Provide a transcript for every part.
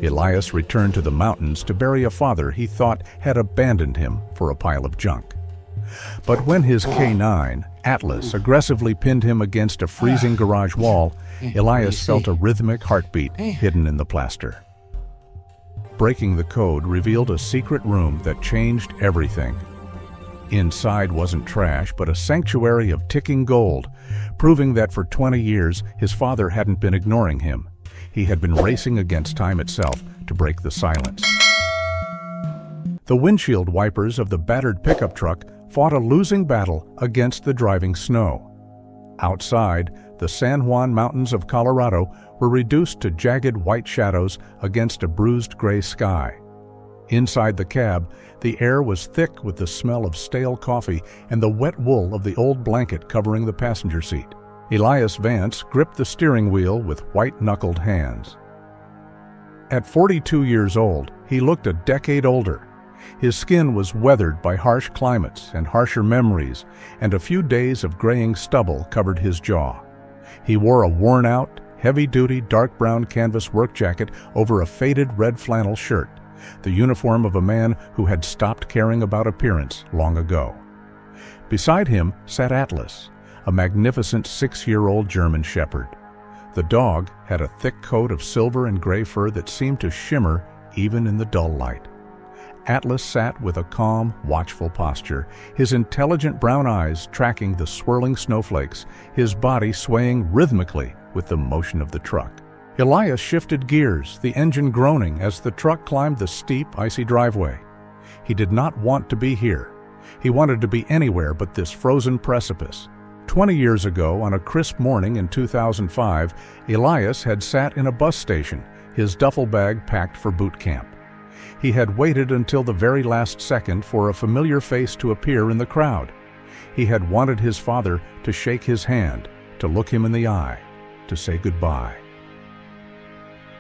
Elias returned to the mountains to bury a father he thought had abandoned him for a pile of junk. But when his K9, Atlas, aggressively pinned him against a freezing garage wall, Elias felt a rhythmic heartbeat hidden in the plaster. Breaking the code revealed a secret room that changed everything. Inside wasn't trash, but a sanctuary of ticking gold, proving that for 20 years his father hadn't been ignoring him. He had been racing against time itself to break the silence. The windshield wipers of the battered pickup truck fought a losing battle against the driving snow. Outside, the San Juan Mountains of Colorado were reduced to jagged white shadows against a bruised gray sky. Inside the cab, the air was thick with the smell of stale coffee and the wet wool of the old blanket covering the passenger seat. Elias Vance gripped the steering wheel with white-knuckled hands. At 42 years old, he looked a decade older. His skin was weathered by harsh climates and harsher memories, and a few days of graying stubble covered his jaw. He wore a worn-out, heavy-duty dark brown canvas work jacket over a faded red flannel shirt, the uniform of a man who had stopped caring about appearance long ago. Beside him sat Atlas, a magnificent 6-year-old German shepherd. The dog had a thick coat of silver and gray fur that seemed to shimmer even in the dull light. Atlas sat with a calm, watchful posture, his intelligent brown eyes tracking the swirling snowflakes, his body swaying rhythmically with the motion of the truck. Elias shifted gears, the engine groaning as the truck climbed the steep, icy driveway. He did not want to be here. He wanted to be anywhere but this frozen precipice. 20 years ago, on a crisp morning in 2005, Elias had sat in a bus station, his duffel bag packed for boot camp. He had waited until the very last second for a familiar face to appear in the crowd. He had wanted his father to shake his hand, to look him in the eye, to say goodbye.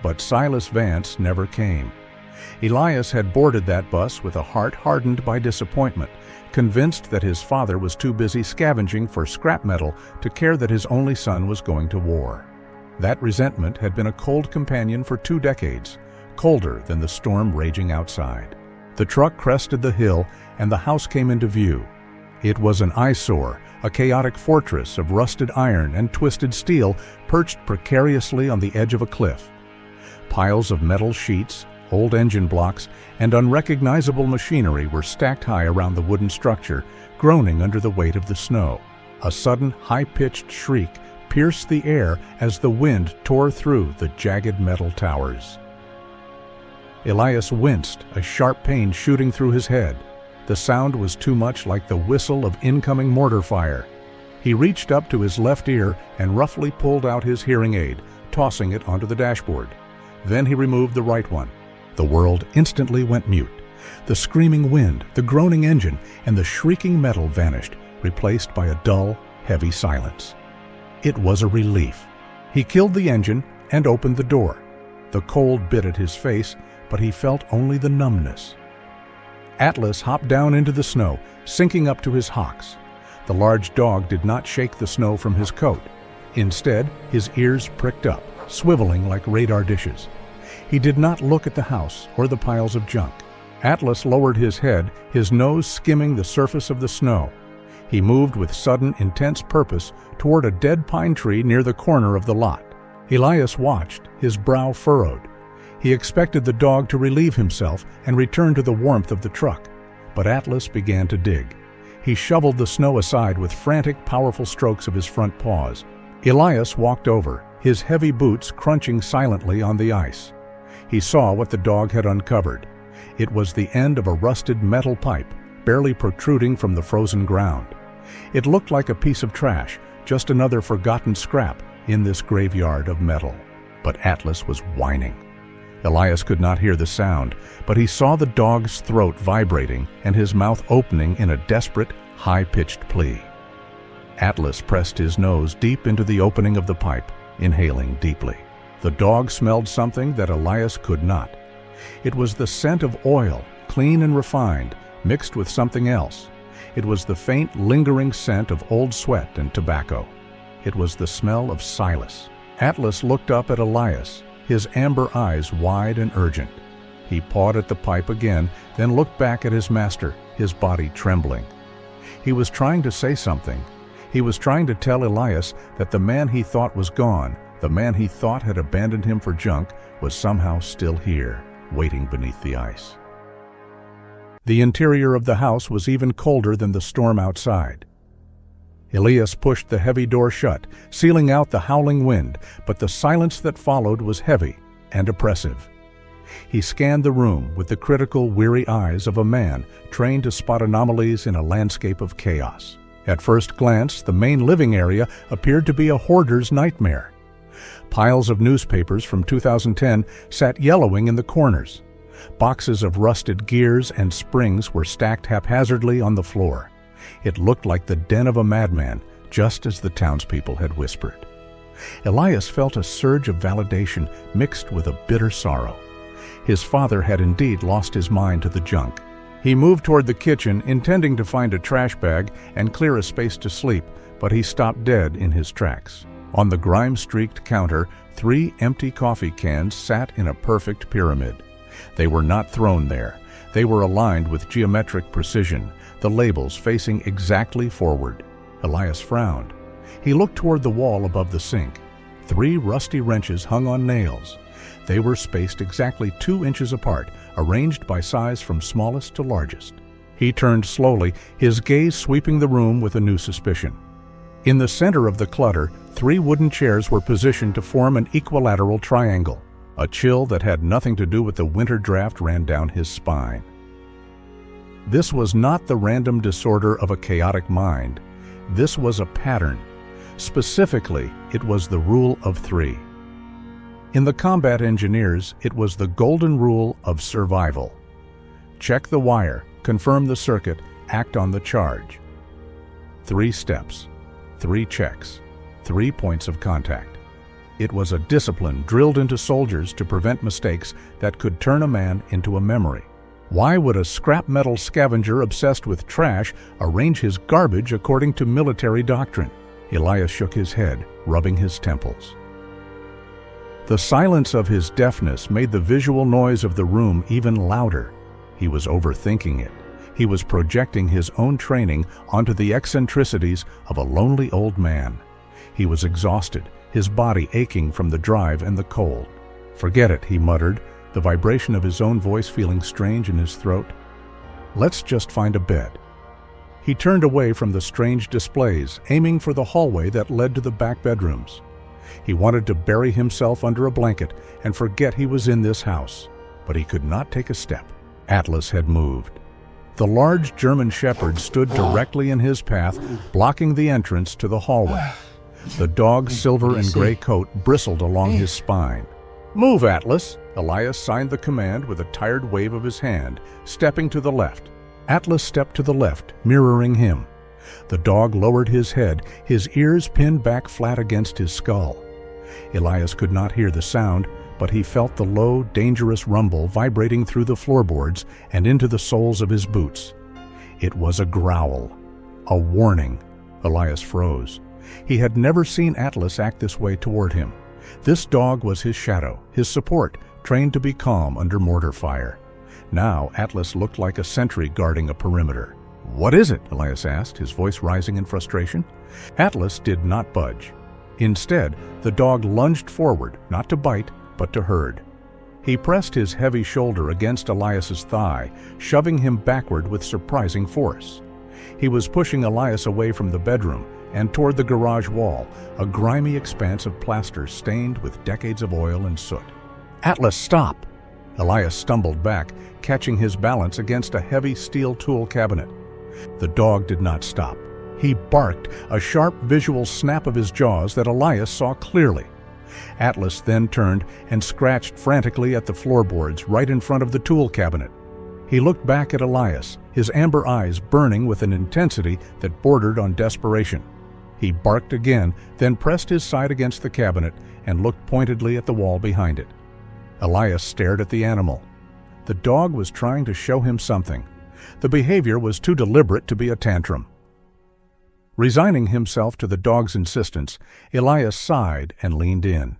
But Silas Vance never came. Elias had boarded that bus with a heart hardened by disappointment, convinced that his father was too busy scavenging for scrap metal to care that his only son was going to war. That resentment had been a cold companion for 2 decades, colder than the storm raging outside. The truck crested the hill and the house came into view. It was an eyesore, a chaotic fortress of rusted iron and twisted steel perched precariously on the edge of a cliff. Piles of metal sheets, old engine blocks, and unrecognizable machinery were stacked high around the wooden structure, groaning under the weight of the snow. A sudden, high-pitched shriek pierced the air as the wind tore through the jagged metal towers. Elias winced, a sharp pain shooting through his head. The sound was too much like the whistle of incoming mortar fire. He reached up to his left ear and roughly pulled out his hearing aid, tossing it onto the dashboard. Then he removed the right one. The world instantly went mute. The screaming wind, the groaning engine, and the shrieking metal vanished, replaced by a dull, heavy silence. It was a relief. He killed the engine and opened the door. The cold bit at his face, but he felt only the numbness. Atlas hopped down into the snow, sinking up to his hocks. The large dog did not shake the snow from his coat. Instead, his ears pricked up, swiveling like radar dishes. He did not look at the house or the piles of junk. Atlas lowered his head, his nose skimming the surface of the snow. He moved with sudden, intense purpose toward a dead pine tree near the corner of the lot. Elias watched, his brow furrowed. He expected the dog to relieve himself and return to the warmth of the truck, but Atlas began to dig. He shoveled the snow aside with frantic, powerful strokes of his front paws. Elias walked over, his heavy boots crunching silently on the ice. He saw what the dog had uncovered. It was the end of a rusted metal pipe, barely protruding from the frozen ground. It looked like a piece of trash, just another forgotten scrap in this graveyard of metal. But Atlas was whining. Elias could not hear the sound, but he saw the dog's throat vibrating and his mouth opening in a desperate, high-pitched plea. Atlas pressed his nose deep into the opening of the pipe, inhaling deeply. The dog smelled something that Elias could not. It was the scent of oil, clean and refined, mixed with something else. It was the faint, lingering scent of old sweat and tobacco. It was the smell of Silas. Atlas looked up at Elias, his amber eyes wide and urgent. He pawed at the pipe again, then looked back at his master, his body trembling. He was trying to say something. He was trying to tell Elias that the man he thought was gone, the man he thought had abandoned him for junk, was somehow still here, waiting beneath the ice. The interior of the house was even colder than the storm outside. Elias pushed the heavy door shut, sealing out the howling wind, but the silence that followed was heavy and oppressive. He scanned the room with the critical, weary eyes of a man trained to spot anomalies in a landscape of chaos. At first glance, the main living area appeared to be a hoarder's nightmare. Piles of newspapers from 2010 sat yellowing in the corners. Boxes of rusted gears and springs were stacked haphazardly on the floor. It looked like the den of a madman, just as the townspeople had whispered. Elias felt a surge of validation mixed with a bitter sorrow. His father had indeed lost his mind to the junk. He moved toward the kitchen, intending to find a trash bag and clear a space to sleep, but he stopped dead in his tracks. On the grime-streaked counter, 3 empty coffee cans sat in a perfect pyramid. They were not thrown there. They were aligned with geometric precision, the labels facing exactly forward. Elias frowned. He looked toward the wall above the sink. 3 rusty wrenches hung on nails. They were spaced exactly 2 inches apart, arranged by size from smallest to largest. He turned slowly, his gaze sweeping the room with a new suspicion. In the center of the clutter, 3 wooden chairs were positioned to form an equilateral triangle. A chill that had nothing to do with the winter draft ran down his spine. This was not the random disorder of a chaotic mind. This was a pattern. Specifically, it was the rule of 3. In the combat engineers, it was the golden rule of survival. Check the wire, confirm the circuit, act on the charge. 3 steps, 3 checks, 3 points of contact. It was a discipline drilled into soldiers to prevent mistakes that could turn a man into a memory. Why would a scrap metal scavenger obsessed with trash arrange his garbage according to military doctrine? Elias shook his head, rubbing his temples. The silence of his deafness made the visual noise of the room even louder. He was overthinking it. He was projecting his own training onto the eccentricities of a lonely old man. He was exhausted, his body aching from the drive and the cold. "Forget it," he muttered, the vibration of his own voice feeling strange in his throat. "Let's just find a bed." He turned away from the strange displays, aiming for the hallway that led to the back bedrooms. He wanted to bury himself under a blanket and forget he was in this house, but he could not take a step. Atlas had moved. The large German shepherd stood directly in his path, blocking the entrance to the hallway. The dog's silver and gray coat bristled along his spine. "Move, Atlas!" Elias signed the command with a tired wave of his hand, stepping to the left. Atlas stepped to the left, mirroring him. The dog lowered his head, his ears pinned back flat against his skull. Elias could not hear the sound, but he felt the low, dangerous rumble vibrating through the floorboards and into the soles of his boots. It was a growl, a warning. Elias froze. He had never seen Atlas act this way toward him. This dog was his shadow, his support, trained to be calm under mortar fire. Now Atlas looked like a sentry guarding a perimeter. "What is it?" Elias asked, his voice rising in frustration. Atlas did not budge. Instead, the dog lunged forward, not to bite, but to herd. He pressed his heavy shoulder against Elias's thigh, shoving him backward with surprising force. He was pushing Elias away from the bedroom and toward the garage wall, a grimy expanse of plaster stained with decades of oil and soot. "Atlas, stop!" Elias stumbled back, catching his balance against a heavy steel tool cabinet. The dog did not stop. He barked, a sharp visual snap of his jaws that Elias saw clearly. Atlas then turned and scratched frantically at the floorboards right in front of the tool cabinet. He looked back at Elias, his amber eyes burning with an intensity that bordered on desperation. He barked again, then pressed his side against the cabinet and looked pointedly at the wall behind it. Elias stared at the animal. The dog was trying to show him something. The behavior was too deliberate to be a tantrum. Resigning himself to the dog's insistence, Elias sighed and leaned in.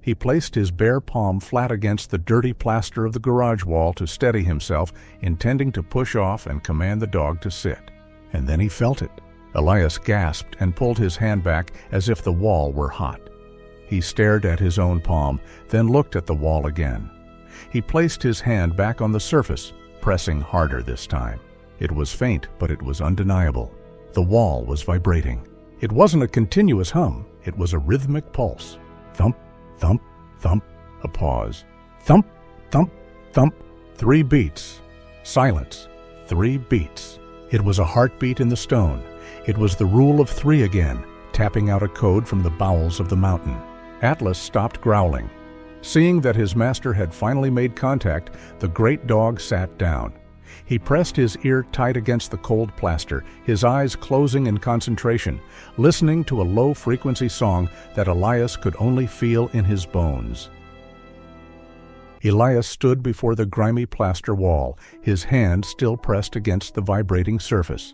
He placed his bare palm flat against the dirty plaster of the garage wall to steady himself, intending to push off and command the dog to sit. And then he felt it. Elias gasped and pulled his hand back as if the wall were hot. He stared at his own palm, then looked at the wall again. He placed his hand back on the surface, pressing harder this time. It was faint, but it was undeniable. The wall was vibrating. It wasn't a continuous hum, it was a rhythmic pulse. Thump, thump, thump, a pause. Thump, thump, thump, 3 beats. Silence. 3 beats. It was a heartbeat in the stone. It was the rule of 3 again, tapping out a code from the bowels of the mountain. Atlas stopped growling. Seeing that his master had finally made contact, the great dog sat down. He pressed his ear tight against the cold plaster, his eyes closing in concentration, listening to a low-frequency song that Elias could only feel in his bones. Elias stood before the grimy plaster wall, his hand still pressed against the vibrating surface.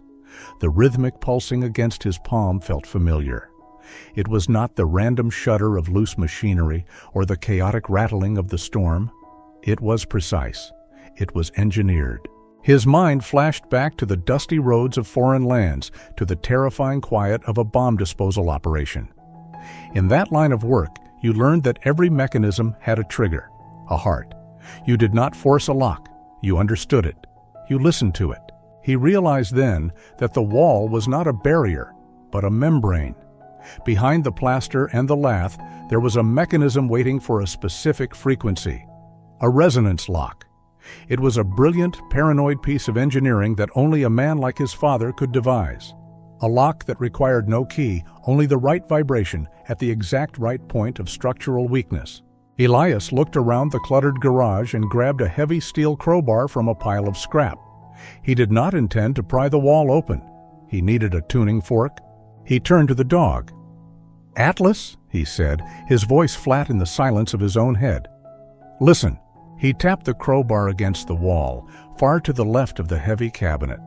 The rhythmic pulsing against his palm felt familiar. It was not the random shudder of loose machinery or the chaotic rattling of the storm. It was precise. It was engineered. His mind flashed back to the dusty roads of foreign lands, to the terrifying quiet of a bomb disposal operation. In that line of work, you learned that every mechanism had a trigger, a heart. You did not force a lock. You understood it. You listened to it. He realized then that the wall was not a barrier, but a membrane. Behind the plaster and the lath, there was a mechanism waiting for a specific frequency, a resonance lock. It was a brilliant, paranoid piece of engineering that only a man like his father could devise. A lock that required no key, only the right vibration at the exact right point of structural weakness. Elias looked around the cluttered garage and grabbed a heavy steel crowbar from a pile of scrap. He did not intend to pry the wall open. He needed a tuning fork. He turned to the dog. "Atlas," he said, his voice flat in the silence of his own head. "Listen." He tapped the crowbar against the wall, far to the left of the heavy cabinet.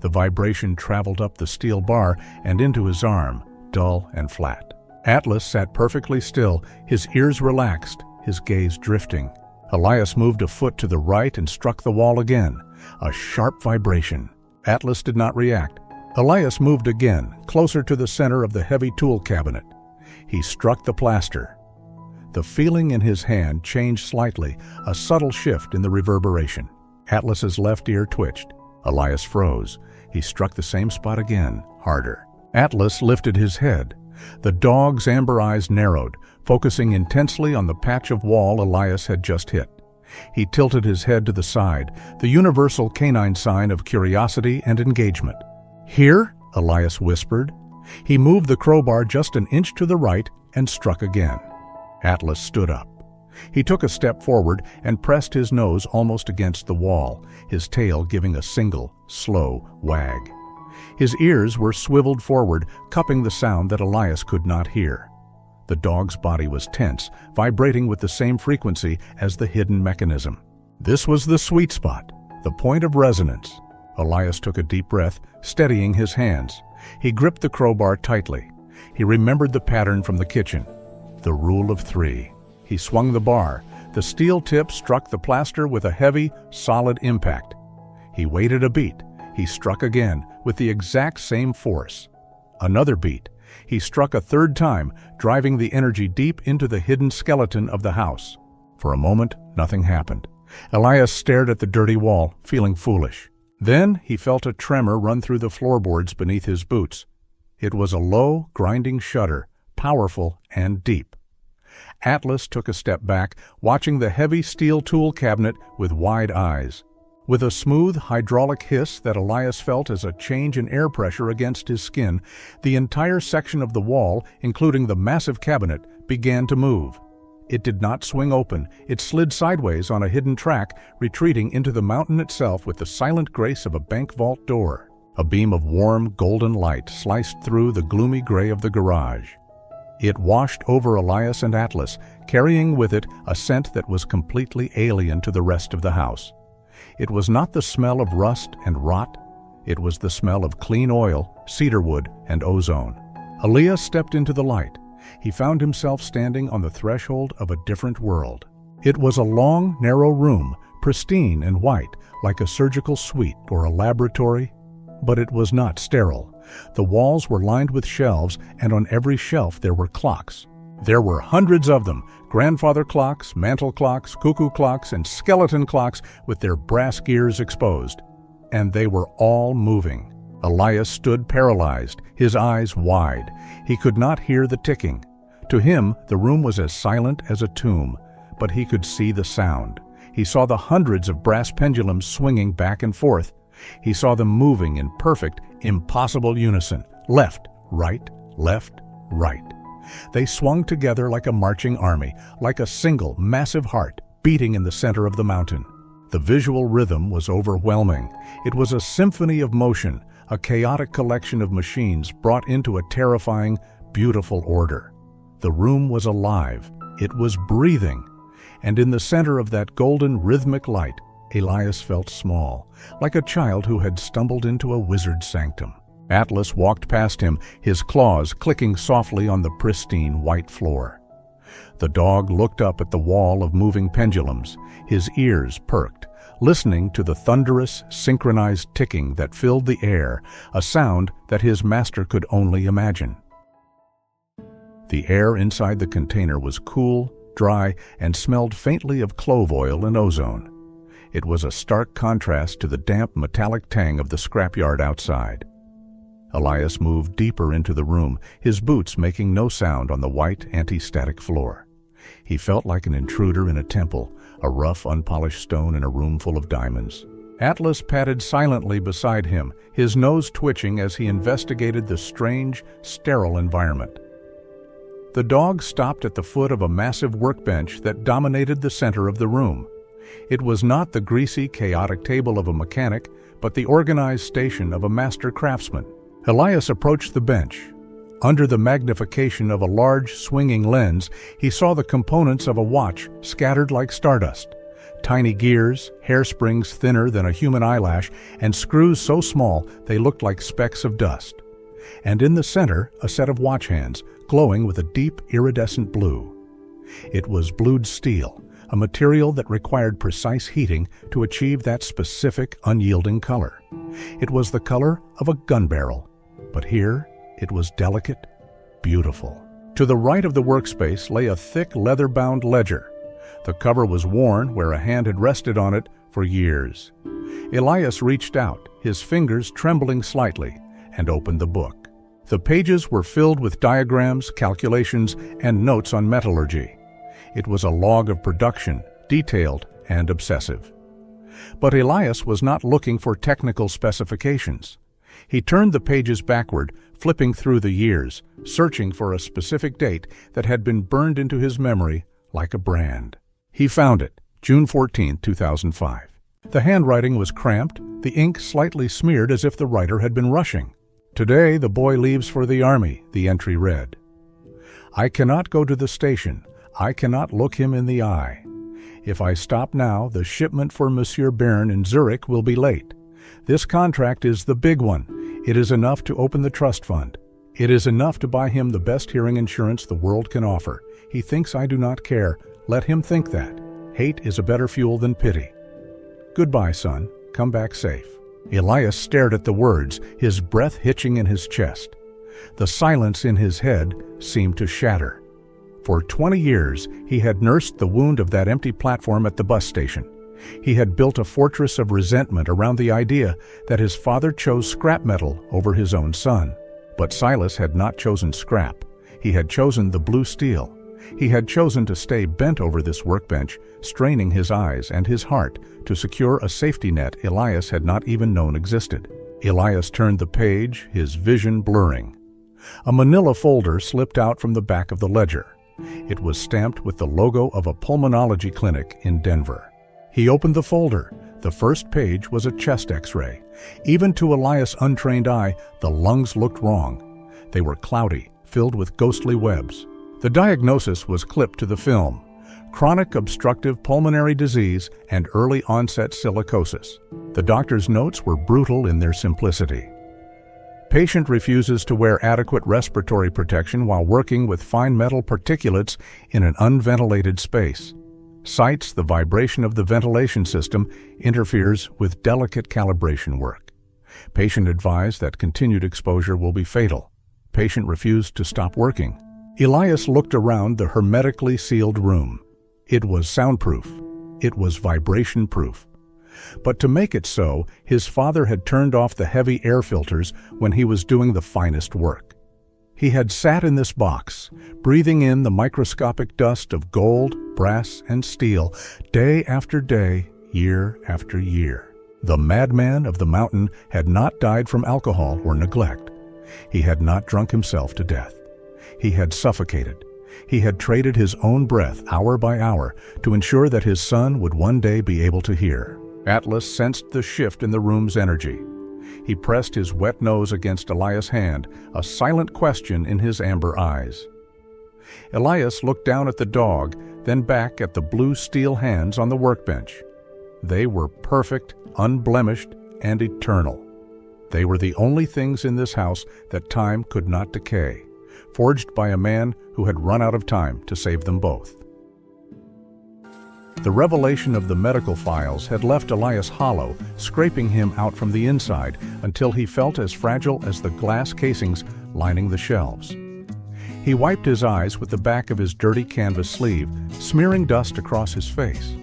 The vibration traveled up the steel bar and into his arm, dull and flat. Atlas sat perfectly still, his ears relaxed, his gaze drifting. Elias moved a foot to the right and struck the wall again. A sharp vibration. Atlas did not react. Elias moved again, closer to the center of the heavy tool cabinet. He struck the plaster. The feeling in his hand changed slightly, a subtle shift in the reverberation. Atlas's left ear twitched. Elias froze. He struck the same spot again, harder. Atlas lifted his head. The dog's amber eyes narrowed, focusing intensely on the patch of wall Elias had just hit. He tilted his head to the side, the universal canine sign of curiosity and engagement. "Here?" Elias whispered. He moved the crowbar just an inch to the right and struck again. Atlas stood up. He took a step forward and pressed his nose almost against the wall, his tail giving a single, slow wag. His ears were swiveled forward, cupping the sound that Elias could not hear. The dog's body was tense, vibrating with the same frequency as the hidden mechanism. This was the sweet spot, the point of resonance. Elias took a deep breath, steadying his hands. He gripped the crowbar tightly. He remembered the pattern from the kitchen. The rule of 3. He swung the bar. The steel tip struck the plaster with a heavy, solid impact. He waited a beat. He struck again, with the exact same force. Another beat. He struck a third time, driving the energy deep into the hidden skeleton of the house. For a moment, nothing happened. Elias stared at the dirty wall, feeling foolish. Then he felt a tremor run through the floorboards beneath his boots. It was a low, grinding shudder, powerful and deep. Atlas took a step back, watching the heavy steel tool cabinet with wide eyes. With a smooth, hydraulic hiss that Elias felt as a change in air pressure against his skin, the entire section of the wall, including the massive cabinet, began to move. It did not swing open. It slid sideways on a hidden track, retreating into the mountain itself with the silent grace of a bank vault door. A beam of warm, golden light sliced through the gloomy gray of the garage. It washed over Elias and Atlas, carrying with it a scent that was completely alien to the rest of the house. It was not the smell of rust and rot. It was the smell of clean oil, cedarwood, and ozone. Elias stepped into the light. He found himself standing on the threshold of a different world. It was a long, narrow room, pristine and white, like a surgical suite or a laboratory. But it was not sterile. The walls were lined with shelves, and on every shelf there were clocks. There were hundreds of them, grandfather clocks, mantel clocks, cuckoo clocks, and skeleton clocks with their brass gears exposed. And they were all moving. Elias stood paralyzed, his eyes wide. He could not hear the ticking. To him, the room was as silent as a tomb, but he could see the sound. He saw the hundreds of brass pendulums swinging back and forth. He saw them moving in perfect, impossible unison, left, right, left, right. They swung together like a marching army, like a single, massive heart beating in the center of the mountain. The visual rhythm was overwhelming. It was a symphony of motion, a chaotic collection of machines brought into a terrifying, beautiful order. The room was alive. It was breathing. And in the center of that golden, rhythmic light, Elias felt small, like a child who had stumbled into a wizard's sanctum. Atlas walked past him, his claws clicking softly on the pristine white floor. The dog looked up at the wall of moving pendulums, his ears perked, listening to the thunderous, synchronized ticking that filled the air, a sound that his master could only imagine. The air inside the container was cool, dry, and smelled faintly of clove oil and ozone. It was a stark contrast to the damp, metallic tang of the scrapyard outside. Elias moved deeper into the room, his boots making no sound on the white, anti-static floor. He felt like an intruder in a temple, a rough, unpolished stone in a room full of diamonds. Atlas padded silently beside him, his nose twitching as he investigated the strange, sterile environment. The dog stopped at the foot of a massive workbench that dominated the center of the room. It was not the greasy, chaotic table of a mechanic, but the organized station of a master craftsman. Elias approached the bench. Under the magnification of a large, swinging lens, he saw the components of a watch scattered like stardust. Tiny gears, hairsprings thinner than a human eyelash, and screws so small they looked like specks of dust. And in the center, a set of watch hands, glowing with a deep, iridescent blue. It was blued steel, a material that required precise heating to achieve that specific, unyielding color. It was the color of a gun barrel, but here it was delicate, beautiful. To the right of the workspace lay a thick, leather-bound ledger. The cover was worn where a hand had rested on it for years. Elias reached out, his fingers trembling slightly, and opened the book. The pages were filled with diagrams, calculations, and notes on metallurgy. It was a log of production, detailed and obsessive. But Elias was not looking for technical specifications. He turned the pages backward, flipping through the years, searching for a specific date that had been burned into his memory like a brand. He found it, June 14, 2005. The handwriting was cramped, the ink slightly smeared as if the writer had been rushing. "Today the boy leaves for the army," the entry read. "I cannot go to the station. I cannot look him in the eye. If I stop now, the shipment for Monsieur Bern in Zurich will be late. This contract is the big one. It is enough to open the trust fund. It is enough to buy him the best hearing insurance the world can offer. He thinks I do not care. Let him think that. Hate is a better fuel than pity. Goodbye, son. Come back safe." Elias stared at the words, his breath hitching in his chest. The silence in his head seemed to shatter. For 20 years, he had nursed the wound of that empty platform at the bus station. He had built a fortress of resentment around the idea that his father chose scrap metal over his own son. But Silas had not chosen scrap. He had chosen the blue steel. He had chosen to stay bent over this workbench, straining his eyes and his heart to secure a safety net Elias had not even known existed. Elias turned the page, his vision blurring. A manila folder slipped out from the back of the ledger. It was stamped with the logo of a pulmonology clinic in Denver. He opened the folder. The first page was a chest X-ray. Even to Elias' untrained eye, the lungs looked wrong. They were cloudy, filled with ghostly webs. The diagnosis was clipped to the film: chronic obstructive pulmonary disease and early onset silicosis. The doctor's notes were brutal in their simplicity. Patient refuses to wear adequate respiratory protection while working with fine metal particulates in an unventilated space. Cites the vibration of the ventilation system interferes with delicate calibration work. Patient advised that continued exposure will be fatal. Patient refused to stop working. Elias looked around the hermetically sealed room. It was soundproof. It was vibration-proof. But to make it so, his father had turned off the heavy air filters when he was doing the finest work. He had sat in this box, breathing in the microscopic dust of gold, brass, and steel, day after day, year after year. The madman of the mountain had not died from alcohol or neglect. He had not drunk himself to death. He had suffocated. He had traded his own breath hour by hour to ensure that his son would one day be able to hear. Atlas sensed the shift in the room's energy. He pressed his wet nose against Elias' hand, a silent question in his amber eyes. Elias looked down at the dog, then back at the blue steel hands on the workbench. They were perfect, unblemished, and eternal. They were the only things in this house that time could not decay, forged by a man who had run out of time to save them both. The revelation of the medical files had left Elias hollow, scraping him out from the inside until he felt as fragile as the glass casings lining the shelves. He wiped his eyes with the back of his dirty canvas sleeve, smearing dust across his face.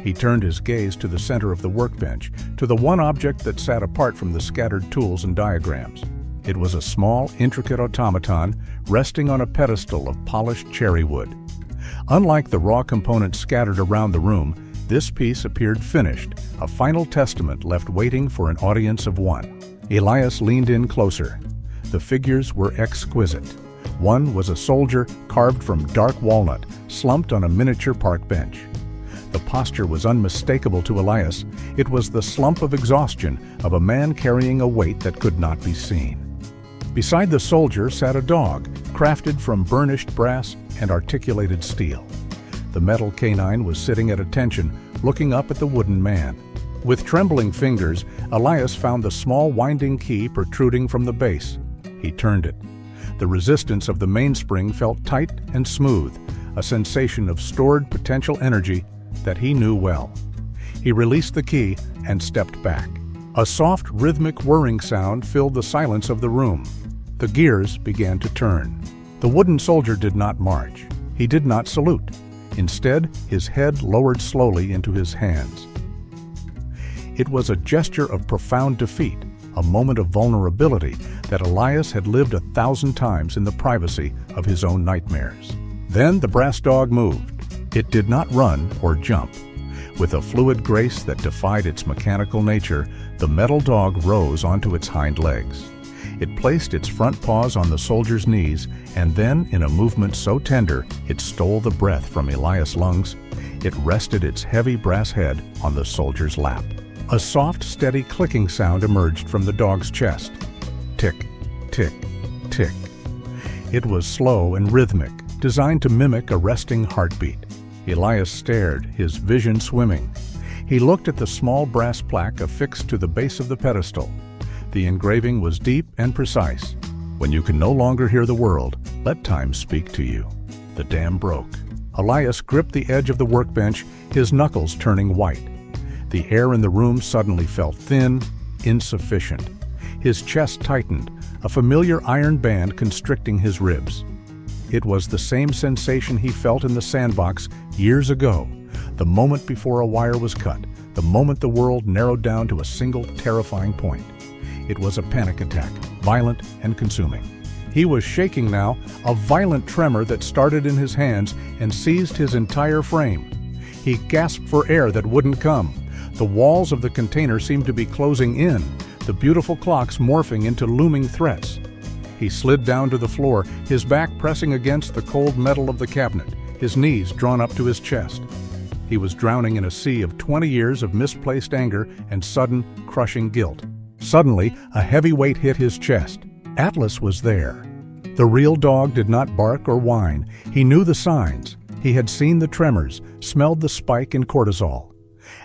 He turned his gaze to the center of the workbench, to the one object that sat apart from the scattered tools and diagrams. It was a small, intricate automaton resting on a pedestal of polished cherry wood. Unlike the raw components scattered around the room, this piece appeared finished, a final testament left waiting for an audience of one. Elias leaned in closer. The figures were exquisite. One was a soldier carved from dark walnut, slumped on a miniature park bench. The posture was unmistakable to Elias. It was the slump of exhaustion of a man carrying a weight that could not be seen. Beside the soldier sat a dog, crafted from burnished brass and articulated steel. The metal canine was sitting at attention, looking up at the wooden man. With trembling fingers, Elias found the small winding key protruding from the base. He turned it. The resistance of the mainspring felt tight and smooth, a sensation of stored potential energy that he knew well. He released the key and stepped back. A soft, rhythmic whirring sound filled the silence of the room. The gears began to turn. The wooden soldier did not march. He did not salute. Instead, his head lowered slowly into his hands. It was a gesture of profound defeat, a moment of vulnerability that Elias had lived 1,000 times in the privacy of his own nightmares. Then the brass dog moved. It did not run or jump. With a fluid grace that defied its mechanical nature, the metal dog rose onto its hind legs. It placed its front paws on the soldier's knees, and then, in a movement so tender it stole the breath from Elias' lungs, it rested its heavy brass head on the soldier's lap. A soft, steady clicking sound emerged from the dog's chest. Tick, tick, tick. It was slow and rhythmic, designed to mimic a resting heartbeat. Elias stared, his vision swimming. He looked at the small brass plaque affixed to the base of the pedestal. The engraving was deep and precise. When you can no longer hear the world, let time speak to you. The dam broke. Elias gripped the edge of the workbench, his knuckles turning white. The air in the room suddenly felt thin, insufficient. His chest tightened, a familiar iron band constricting his ribs. It was the same sensation he felt in the sandbox years ago, the moment before a wire was cut, the moment the world narrowed down to a single terrifying point. It was a panic attack, violent and consuming. He was shaking now, a violent tremor that started in his hands and seized his entire frame. He gasped for air that wouldn't come. The walls of the container seemed to be closing in, the beautiful clocks morphing into looming threats. He slid down to the floor, his back pressing against the cold metal of the cabinet, his knees drawn up to his chest. He was drowning in a sea of 20 years of misplaced anger and sudden, crushing guilt. Suddenly, a heavy weight hit his chest. Atlas was there. The real dog did not bark or whine. He knew the signs. He had seen the tremors, smelled the spike in cortisol.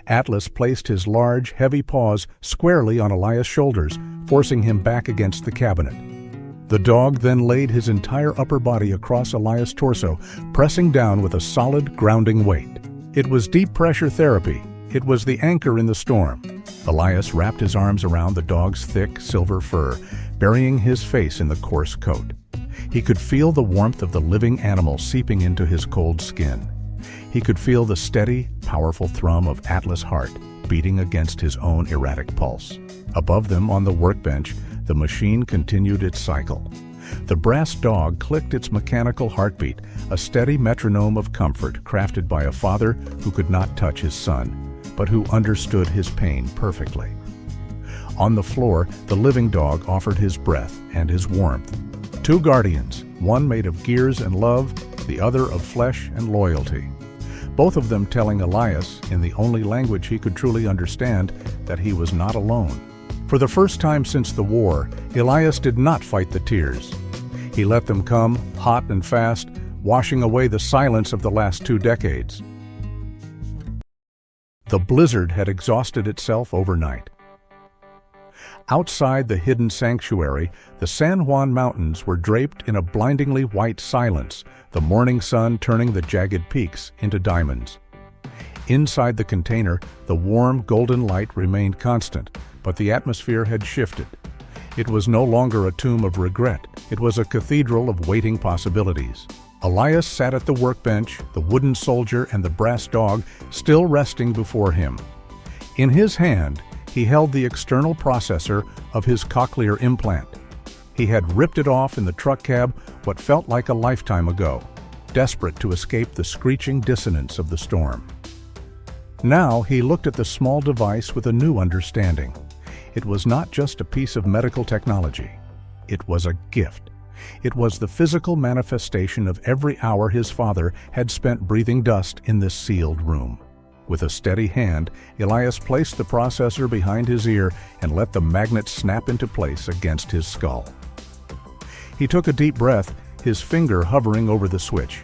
Atlas placed his large, heavy paws squarely on Elias' shoulders, forcing him back against the cabinet. The dog then laid his entire upper body across Elias' torso, pressing down with a solid, grounding weight. It was deep pressure therapy. It was the anchor in the storm. Elias wrapped his arms around the dog's thick, silver fur, burying his face in the coarse coat. He could feel the warmth of the living animal seeping into his cold skin. He could feel the steady, powerful thrum of Atlas' heart beating against his own erratic pulse. Above them on the workbench, the machine continued its cycle. The brass dog clicked its mechanical heartbeat, a steady metronome of comfort crafted by a father who could not touch his son, but who understood his pain perfectly. On the floor, the living dog offered his breath and his warmth. Two guardians, one made of gears and love, the other of flesh and loyalty. Both of them telling Elias, in the only language he could truly understand, that he was not alone. For the first time since the war, Elias did not fight the tears. He let them come, hot and fast, washing away the silence of the last 2 decades. The blizzard had exhausted itself overnight. Outside the hidden sanctuary, the San Juan Mountains were draped in a blindingly white silence, the morning sun turning the jagged peaks into diamonds. Inside the container, the warm, golden light remained constant, but the atmosphere had shifted. It was no longer a tomb of regret. It was a cathedral of waiting possibilities. Elias sat at the workbench, the wooden soldier and the brass dog still resting before him. In his hand, he held the external processor of his cochlear implant. He had ripped it off in the truck cab what felt like a lifetime ago, desperate to escape the screeching dissonance of the storm. Now he looked at the small device with a new understanding. It was not just a piece of medical technology. It was a gift. It was the physical manifestation of every hour his father had spent breathing dust in this sealed room. With a steady hand, Elias placed the processor behind his ear and let the magnet snap into place against his skull. He took a deep breath, his finger hovering over the switch.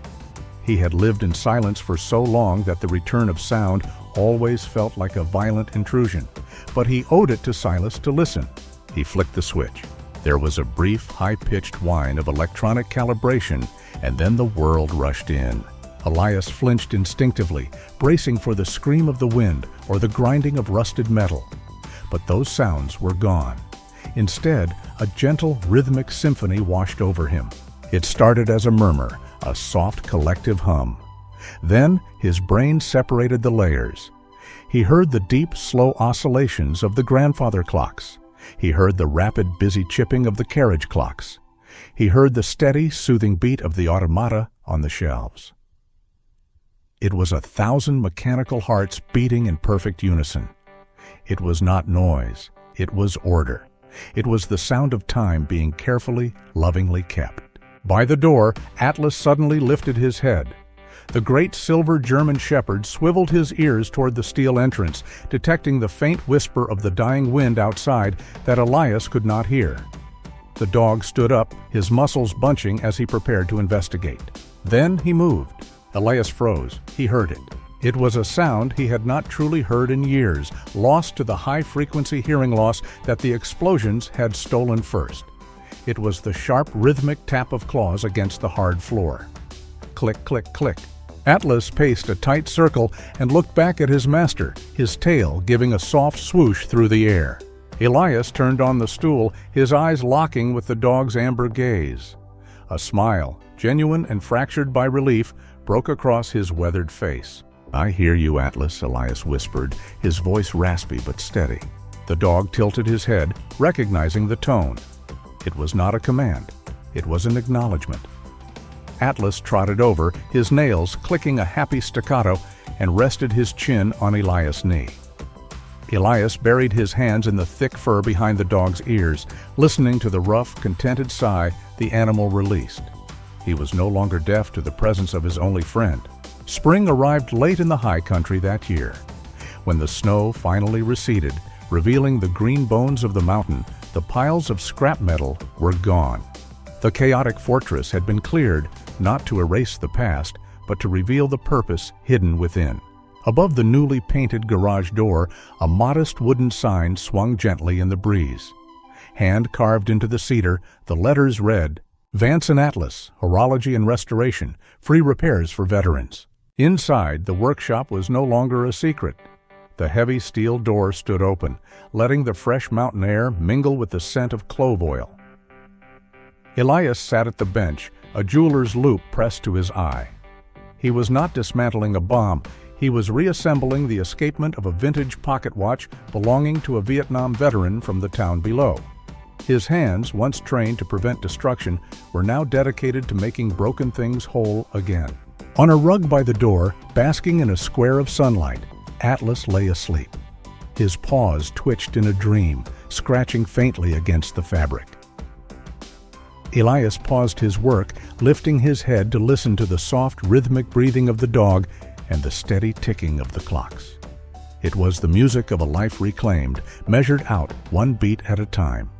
He had lived in silence for so long that the return of sound always felt like a violent intrusion, but he owed it to Silas to listen. He flicked the switch. There was a brief, high-pitched whine of electronic calibration, and then the world rushed in. Elias flinched instinctively, bracing for the scream of the wind or the grinding of rusted metal. But those sounds were gone. Instead, a gentle, rhythmic symphony washed over him. It started as a murmur, a soft, collective hum. Then his brain separated the layers. He heard the deep, slow oscillations of the grandfather clocks. He heard the rapid, busy chipping of the carriage clocks. He heard the steady, soothing beat of the automata on the shelves. It was 1,000 mechanical hearts beating in perfect unison. It was not noise. It was order. It was the sound of time being carefully, lovingly kept. By the door, Atlas suddenly lifted his head. The great silver German shepherd swiveled his ears toward the steel entrance, detecting the faint whisper of the dying wind outside that Elias could not hear. The dog stood up, his muscles bunching as he prepared to investigate. Then he moved. Elias froze. He heard it. It was a sound he had not truly heard in years, lost to the high-frequency hearing loss that the explosions had stolen first. It was the sharp, rhythmic tap of claws against the hard floor. Click, click, click. Atlas paced a tight circle and looked back at his master, his tail giving a soft swoosh through the air. Elias turned on the stool, his eyes locking with the dog's amber gaze. A smile, genuine and fractured by relief, broke across his weathered face. "I hear you, Atlas," Elias whispered, his voice raspy but steady. The dog tilted his head, recognizing the tone. It was not a command. It was an acknowledgement. Atlas trotted over, his nails clicking a happy staccato, and rested his chin on Elias' knee. Elias buried his hands in the thick fur behind the dog's ears, listening to the rough, contented sigh the animal released. He was no longer deaf to the presence of his only friend. Spring arrived late in the high country that year. When the snow finally receded, revealing the green bones of the mountain, the piles of scrap metal were gone. The chaotic fortress had been cleared, not to erase the past, but to reveal the purpose hidden within. Above the newly painted garage door, a modest wooden sign swung gently in the breeze. Hand-carved into the cedar, the letters read, "Vance and Atlas, Horology and Restoration, free repairs for veterans." Inside, the workshop was no longer a secret. The heavy steel door stood open, letting the fresh mountain air mingle with the scent of clove oil. Elias sat at the bench, a jeweler's loupe pressed to his eye. He was not dismantling a bomb. He was reassembling the escapement of a vintage pocket watch belonging to a Vietnam veteran from the town below. His hands, once trained to prevent destruction, were now dedicated to making broken things whole again. On a rug by the door, basking in a square of sunlight, Atlas lay asleep. His paws twitched in a dream, scratching faintly against the fabric. Elias paused his work, lifting his head to listen to the soft, rhythmic breathing of the dog and the steady ticking of the clocks. It was the music of a life reclaimed, measured out one beat at a time.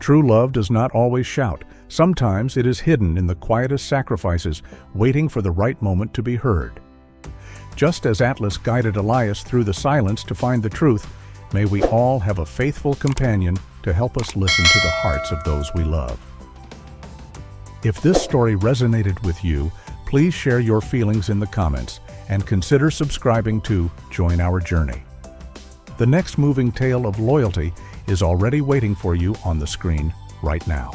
True love does not always shout. Sometimes it is hidden in the quietest sacrifices, waiting for the right moment to be heard. Just as Atlas guided Elias through the silence to find the truth, may we all have a faithful companion to help us listen to the hearts of those we love. If this story resonated with you, please share your feelings in the comments and consider subscribing to Join Our Journey. The next moving tale of loyalty is already waiting for you on the screen right now.